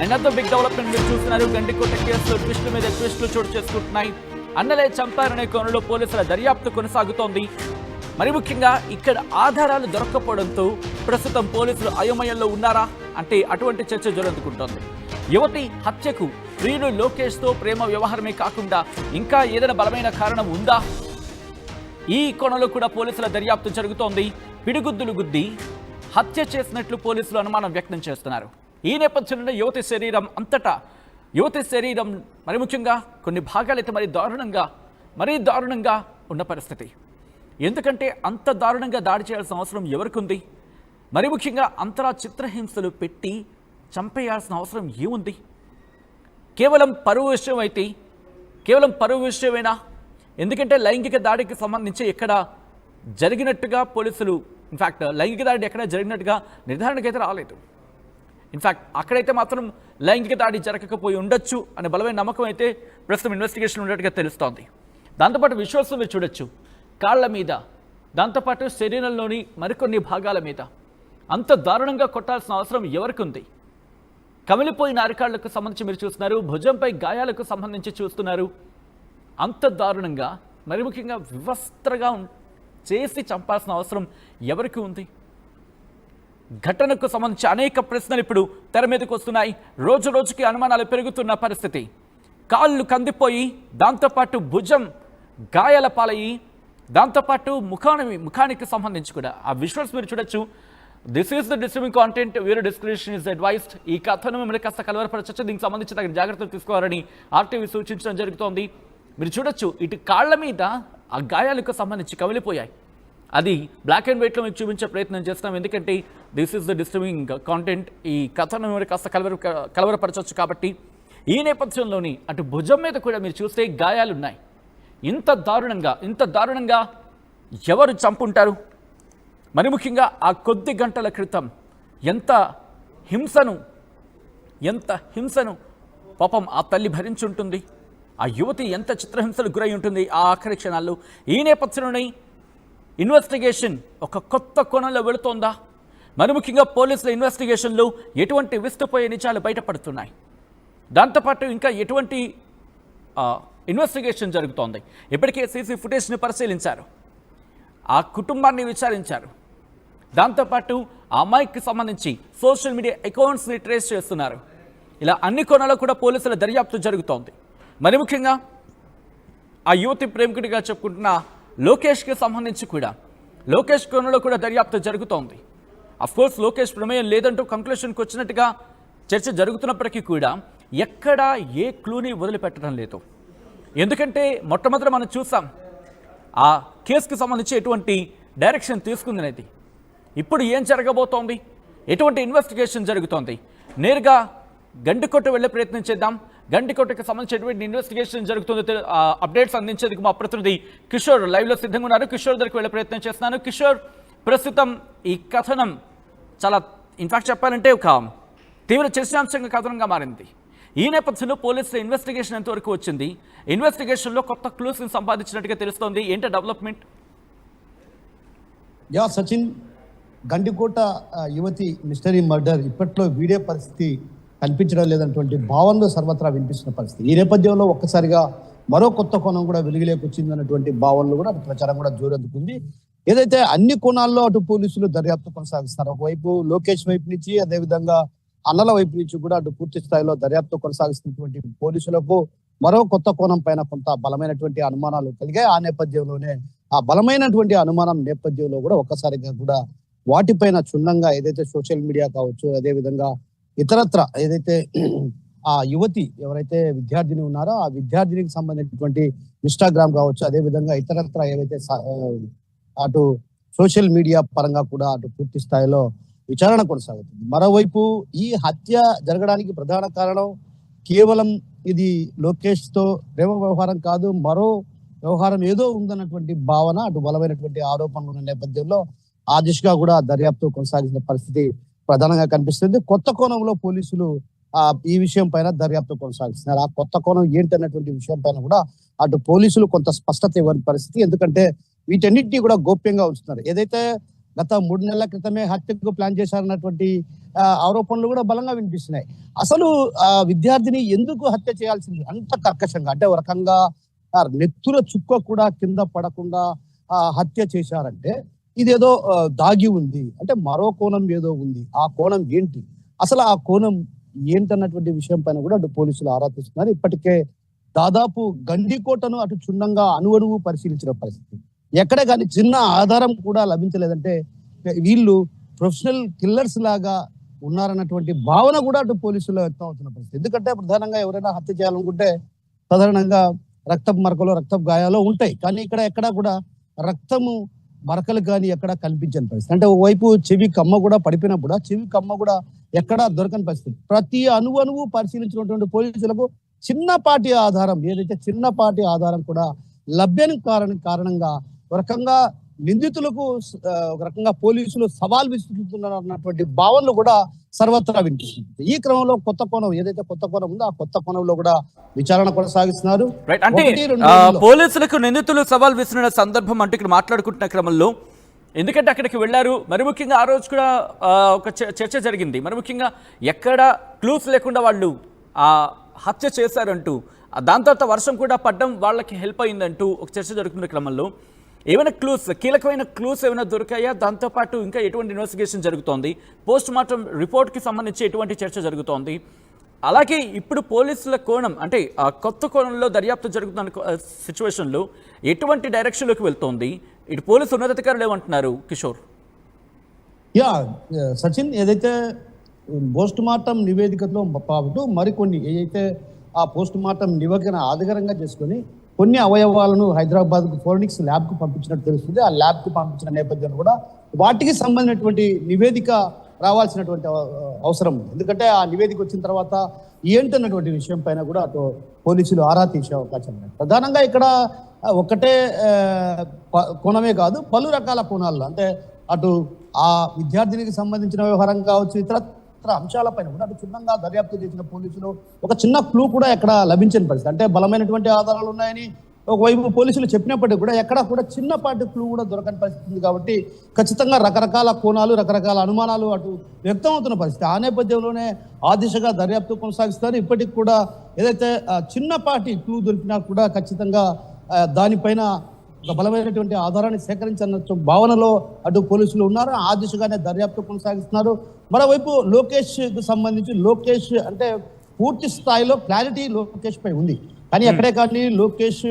Another big development మీరు చూస్తున్నారు. గండికోట కేసులో ట్విస్టుల మీద ట్విస్టులు చోటు చేసుకుంటున్నాయి. అన్నలే చంపారనే కోణంలో పోలీసుల దర్యాప్తు కొనసాగుతోంది. మరి ముఖ్యంగా ఇక్కడ ఆధారాలు దొరక్కపోవడంతో ప్రస్తుతం పోలీసులు అయోమయంలో ఉన్నారా అంటే అటువంటి చర్చ జరుగుతుంటోంది. యువతి హత్యకు ప్రియుడు లోకేష్తో ప్రేమ వ్యవహారమే కాకుండా ఇంకా ఏదైనా బలమైన కారణం ఉందా? ఈ కోణంలో కూడా పోలీసుల దర్యాప్తు జరుగుతోంది. పిడిగుద్దులు గుద్ది హత్య చేసినట్లు పోలీసులు అనుమానం వ్యక్తం చేస్తున్నారు. ఈ నేపథ్యంలో యువతి శరీరం మరి ముఖ్యంగా కొన్ని భాగాలైతే మరీ దారుణంగా ఉన్న పరిస్థితి. ఎందుకంటే అంత దారుణంగా దాడి చేయాల్సిన అవసరం ఎవరికి ఉంది? మరి ముఖ్యంగా అంతలా చిత్రహింసలు పెట్టి చంపేయాల్సిన అవసరం ఏముంది? కేవలం పరువు విషయమేనా? ఎందుకంటే లైంగిక దాడికి సంబంధించి ఎక్కడ జరిగినట్టుగా పోలీసులు ఇన్ఫ్యాక్ట్ లైంగిక దాడి ఎక్కడ జరిగినట్టుగా నిర్ధారణకైతే రాలేదు. ఇన్ఫ్యాక్ట్ అక్కడైతే మాత్రం లైంగిక దాడి జరగకపోయి ఉండొచ్చు అనే బలమైన నమ్మకం అయితే ప్రస్తుతం ఇన్వెస్టిగేషన్ ఉన్నట్టుగా తెలుస్తోంది. దాంతోపాటు విజువల్స్ మీరు చూడొచ్చు. కాళ్ల మీద, దాంతోపాటు శరీరంలోని మరికొన్ని భాగాల మీద అంత దారుణంగా కొట్టాల్సిన అవసరం ఎవరికి ఉంది? కమిలిపోయిన అరికాళ్లకు సంబంధించి మీరు చూస్తున్నారు, భుజంపై గాయాలకు సంబంధించి చూస్తున్నారు. అంత దారుణంగా మరి ముఖ్యంగా వివస్త్రగా చేసి చంపాల్సిన అవసరం ఎవరికి ఉంది? ఘటనకు సంబంధించి అనేక ప్రశ్నలు ఇప్పుడు తెర మీదకు వస్తున్నాయి. రోజు రోజుకి అనుమానాలు పెరుగుతున్న పరిస్థితి. కాళ్ళు కందిపోయి, దాంతోపాటు భుజం గాయాల పాలయ్యి, దాంతోపాటు ముఖానికి సంబంధించి కూడా ఆ విజువల్స్ మీరు చూడొచ్చు. This is the disturbing content, వేరే డిస్క్రిప్షన్ ఇస్ అడ్వైస్డ్. ఈ కథను మిమ్మల్ని కాస్త కలవరపరచచ్చు. దీనికి సంబంధించి తగిన జాగ్రత్తలు తీసుకోవాలని ఆర్టీవీ సూచించడం జరుగుతోంది. మీరు చూడొచ్చు, ఇటు కాళ్ల మీద ఆ గాయాలకు సంబంధించి కమిలిపోయాయి. అది బ్లాక్ అండ్ వైట్లో మీకు చూపించే ప్రయత్నం చేస్తాం. ఎందుకంటే this is the disturbing content. ఈ కథను కాస్త కలవరపరచవచ్చు కాబట్టి ఈ నేపథ్యంలోని అటు భుజం మీద కూడా మీరు చూస్తే గాయాలున్నాయి. ఇంత దారుణంగా ఎవరు చంపుంటారు? మరి ముఖ్యంగా ఆ కొద్ది గంటల క్రితం ఎంత హింసను పాపం ఆ తల్లి భరించుంటుంది. ఆ యువతి ఎంత చిత్రహింసలు గురై ఉంటుంది ఆ ఆఖరి క్షణాల్లో. ఈ నేపథ్యంలోనే ఇన్వెస్టిగేషన్ ఒక కొత్త కోణంలో వెళుతోందా? మరి ముఖ్యంగా పోలీసుల ఇన్వెస్టిగేషన్లో ఎటువంటి విస్తుపోయే నిజాలు బయటపడుతున్నాయి? దాంతోపాటు ఇంకా ఎటువంటి ఇన్వెస్టిగేషన్ జరుగుతోంది? ఇప్పటికే సీసీ ఫుటేజ్ని పరిశీలించారు, ఆ కుటుంబాన్ని విచారించారు. దాంతోపాటు ఆ అమ్మాయికి సంబంధించి సోషల్ మీడియా అకౌంట్స్ని ట్రేస్ చేస్తున్నారు. ఇలా అన్ని కోణాల్లో కూడా పోలీసుల దర్యాప్తు జరుగుతోంది. మరి ముఖ్యంగా ఆ యువతి ప్రేమికుడిగా చెప్పుకుంటున్న లోకేష్కి సంబంధించి కూడా లోకేష్ కోణంలో కూడా దర్యాప్తు జరుగుతోంది. అఫ్కోర్స్ లోకేష్ ప్రమేయం లేదంటూ కంక్లూషన్కి వచ్చినట్టుగా చర్చ జరుగుతున్నప్పటికీ కూడా ఎక్కడా ఏ క్లూని వదిలిపెట్టడం లేదు. ఎందుకంటే మొట్టమొదట మనం చూసాం ఆ కేసుకి సంబంధించి ఎటువంటి డైరెక్షన్ తీసుకుందనేది. ఇప్పుడు ఏం జరగబోతోంది? ఎటువంటి ఇన్వెస్టిగేషన్ జరుగుతోంది? నేరుగా గండికోట వెళ్ళే ప్రయత్నం చేద్దాం. గండికోటకి సంబంధించినటువంటి ఇన్వెస్టిగేషన్ జరుగుతుంది. అప్డేట్స్ అందించేందుకు మా ప్రతినిధి కిషోర్ లైవ్లో సిద్ధంగా ఉన్నారు. కిషోర్ దగ్గరికి వెళ్ళే ప్రయత్నం చేస్తున్నాను. కిషోర్, ప్రస్తుతం ఈ కథనం చాలా ఇన్ఫాక్ట్ చెప్పాలంటే ఒక తీవ్ర చర్చాంశంగా కథనంగా మారింది. ఈ నేపథ్యంలో పోలీసుల ఇన్వెస్టిగేషన్ ఎంతవరకు వచ్చింది? ఇన్వెస్టిగేషన్లో కొత్త క్లూస్ని సంపాదించినట్టుగా తెలుస్తోంది. ఏంటి డెవలప్మెంట్? సచిన్, గండికోట యువతి మిస్టరీ మర్డర్ ఇప్పట్లో వీడియో పరిస్థితి కనిపించడం లేదన్నటువంటి భావనలు సర్వత్రా వినిపిస్తున్న పరిస్థితి. ఈ నేపథ్యంలో ఒక్కసారిగా మరో కొత్త కోణం కూడా వెలుగులేకొచ్చింది అన్నటువంటి భావనలు కూడా ప్రచారం కూడా జోరెందుకుంది. ఏదైతే అన్ని కోణాల్లో అటు పోలీసులు దర్యాప్తు కొనసాగిస్తారు. ఒకవైపు లోకేష్ వైపు నుంచి, అదేవిధంగా అన్నల వైపు నుంచి కూడా అటు పూర్తి స్థాయిలో దర్యాప్తు కొనసాగిస్తున్నటువంటి పోలీసులకు మరో కొత్త కోణం పైన కొంత బలమైనటువంటి అనుమానాలు కలిగాయి. ఆ నేపథ్యంలోనే ఆ బలమైనటువంటి అనుమానం నేపథ్యంలో కూడా ఒక్కసారిగా కూడా వాటిపైన క్షుణ్ణంగా ఏదైతే సోషల్ మీడియా కావచ్చు, అదేవిధంగా ఇతరత్ర ఏదైతే ఆ యువతి ఎవరైతే విద్యార్థిని ఉన్నారో ఆ విద్యార్థినికి సంబంధించినటువంటి ఇన్స్టాగ్రామ్ కావచ్చు, అదేవిధంగా ఇతరత్ర ఏవైతే అటు సోషల్ మీడియా పరంగా కూడా అటు పూర్తి స్థాయిలో విచారణ కొనసాగుతుంది. మరోవైపు ఈ హత్య జరగడానికి ప్రధాన కారణం కేవలం ఇది లోకేష్ తో ప్రేమ వ్యవహారం కాదు, మరో వ్యవహారం ఏదో ఉందన్నటువంటి భావన, అటు బలమైనటువంటి ఆరోపణలు ఉన్న నేపథ్యంలో ఆ దిశగా కూడా దర్యాప్తు కొనసాగిన పరిస్థితి ప్రధానంగా కనిపిస్తుంది. కొత్త కోణంలో పోలీసులు ఈ విషయం పైన దర్యాప్తు కొనసాగిస్తున్నారు. ఆ కొత్త కోణం ఏంటన్నటువంటి విషయం పైన కూడా అటు పోలీసులు కొంత స్పష్టత ఇవ్వని పరిస్థితి. ఎందుకంటే వీటన్నిటినీ కూడా గోప్యంగా ఉంచుతున్నారు. ఏదైతే గత 3 నెలల క్రితమే హత్యకు ప్లాన్ చేశారన్నటువంటి ఆరోపణలు కూడా బలంగా వినిపిస్తున్నాయి. అసలు విద్యార్థిని ఎందుకు హత్య చేయాల్సింది అంత కర్కశంగా? అంటే ఒక రకంగా నెత్తుల చుక్క కూడా కింద పడకుండా హత్య చేశారంటే ఇదేదో దాగి ఉంది, అంటే మరో కోణం ఏదో ఉంది. ఆ కోణం ఏంటి, అసలు ఆ కోణం ఏంటన్నటువంటి విషయం పైన కూడా అటు పోలీసులు ఆరా తీస్తున్నారు. ఇప్పటికే దాదాపు గండికోటను అటు క్షుణ్ణంగా అణువణువు పరిశీలించిన పరిస్థితి, ఎక్కడ కానీ చిన్న ఆధారం కూడా లభించలేదంటే వీళ్ళు ప్రొఫెషనల్ కిల్లర్స్ లాగా ఉన్నారన్నటువంటి భావన కూడా అటు పోలీసులు వ్యక్తం అవుతున్న పరిస్థితి. ఎందుకంటే ప్రధానంగా ఎవరైనా హత్య చేయాలనుకుంటే సాధారణంగా రక్తపు మరకలు, రక్తపు గాయాలు ఉంటాయి, కానీ ఇక్కడ ఎక్కడా కూడా రక్తము మరకలు కానీ ఎక్కడ కనిపించని పరిస్థితి. అంటే ఓవైపు చెవి కమ్మ కూడా పడిపోయినప్పుడు ఆ చెవి కమ్మ కూడా ఎక్కడా దొరకని పరిస్థితి. ప్రతి అణువు పరిశీలించినటువంటి పోలీసులకు చిన్నపాటి ఆధారం, ఏదైతే చిన్నపాటి ఆధారం కూడా లభ్యని కారణంగా ఒక రకంగా నిందితులకు ఒక రకంగా పోలీసులు సవాల్ విసురుతున్నటువంటి భావనలు కూడా సర్వత్రా వినిపిస్తుంది. ఈ క్రమంలో కొత్త కోణం, ఏదైతే కొత్త కోణం ఉందో ఆ కొత్త కోణంలో కూడా విచారణ కొనసాగిస్తున్నారు. అంటే పోలీసులకు నిందితులు సవాల్ విసిరిన సందర్భం అంటే ఇక్కడ మాట్లాడుకుంటున్న క్రమంలో, ఎందుకంటే అక్కడికి వెళ్ళారు, మరి ముఖ్యంగా ఆ రోజు కూడా ఒక చర్చ జరిగింది, మరి ముఖ్యంగా ఎక్కడ క్లూస్ లేకుండా వాళ్ళు హత్య చేశారంటూ, దాని తర్వాత వర్షం కూడా పడ్డం వాళ్ళకి హెల్ప్ అయిందంటూ ఒక చర్చ జరుగుతున్న క్రమంలో ఏమైనా క్లూస్, కీలకమైన క్లూస్ ఏమైనా దొరికాయా? దాంతోపాటు ఇంకా ఎటువంటి ఇన్వెస్టిగేషన్ జరుగుతోంది? పోస్ట్ మార్టం రిపోర్ట్కి సంబంధించి ఎటువంటి చర్చ జరుగుతోంది? అలాగే ఇప్పుడు పోలీసుల కోణం అంటే కొత్త కోణంలో దర్యాప్తు జరుగుతున్న సిచ్యువేషన్లో ఎటువంటి డైరెక్షన్లోకి వెళ్తోంది? ఇటు పోలీసు ఉన్నతాధికారులు ఏమంటున్నారు కిషోర్? సచిన్, ఏదైతే పోస్ట్ మార్టం నివేదికలో పాటు మరికొన్ని ఏదైతే ఆ పోస్ట్ మార్టం నివేదికను ఆధారంగా చేసుకొని కొన్ని అవయవాలను హైదరాబాద్ ఫోరెన్సిక్స్ ల్యాబ్ కు పంపించినట్టు తెలుస్తుంది. ఆ ల్యాబ్ కు పంపించిన నేపథ్యంలో కూడా వాటికి సంబంధించినటువంటి నివేదిక రావాల్సినటువంటి అవసరం ఉంది. ఎందుకంటే ఆ నివేదిక వచ్చిన తర్వాత ఏంటన్నటువంటి విషయం పైన కూడా అటు పోలీసులు ఆరా తీసే అవకాశం ఉంది. ప్రధానంగా ఇక్కడ ఒకటే కోణమే కాదు, పలు రకాల కోణాల్లో, అంటే అటు ఆ విద్యార్థినికి సంబంధించిన వ్యవహారం కావచ్చు, ఇతర అంశాలపైన కూడా అటు క్షుణ్ణంగా దర్యాప్తు చేసిన పోలీసులు ఒక చిన్న క్లూ కూడా ఎక్కడ లభించని పరిస్థితి. అంటే బలమైనటువంటి ఆధారాలు ఉన్నాయని ఒకవైపు పోలీసులు చెప్పినప్పటికీ కూడా ఎక్కడ కూడా చిన్నపాటి క్లూ కూడా దొరకని పరిస్థితి ఉంది. కాబట్టి ఖచ్చితంగా రకరకాల కోణాలు, రకరకాల అనుమానాలు అటు వ్యక్తం అవుతున్న పరిస్థితి. ఆ నేపథ్యంలోనే ఆ దిశగా దర్యాప్తు కొనసాగిస్తారు. ఇప్పటికి కూడా ఏదైతే చిన్నపాటి క్లూ దొరికినా కూడా ఖచ్చితంగా దానిపైన ఒక బలమైనటువంటి ఆధారాన్ని సేకరించిన భావనలో అటు పోలీసులు ఉన్నారు. ఆ దిశగానే దర్యాప్తు కొనసాగిస్తున్నారు. మరోవైపు లోకేష్ కు సంబంధించి లోకేష్ అంటే పూర్తి స్థాయిలో క్లారిటీ లోకేష్ పై ఉంది, కానీ ఎక్కడే కానీ లోకేష్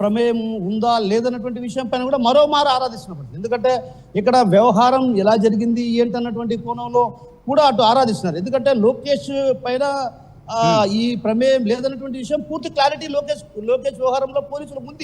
ప్రమేయం ఉందా లేదన్నటువంటి విషయం పైన కూడా మరోమారు ఆరాధిస్తున్నప్పుడు, ఎందుకంటే ఇక్కడ వ్యవహారం ఎలా జరిగింది ఏంటన్నటువంటి కోణంలో కూడా అటు ఆరాధిస్తున్నారు. ఎందుకంటే లోకేష్ పైన ఈ ప్రమేయం లేదన్నటువంటి విషయం పూర్తి క్లారిటీ లోకేష్ వ్యవహారంలో పోలీసులకు ఉంది.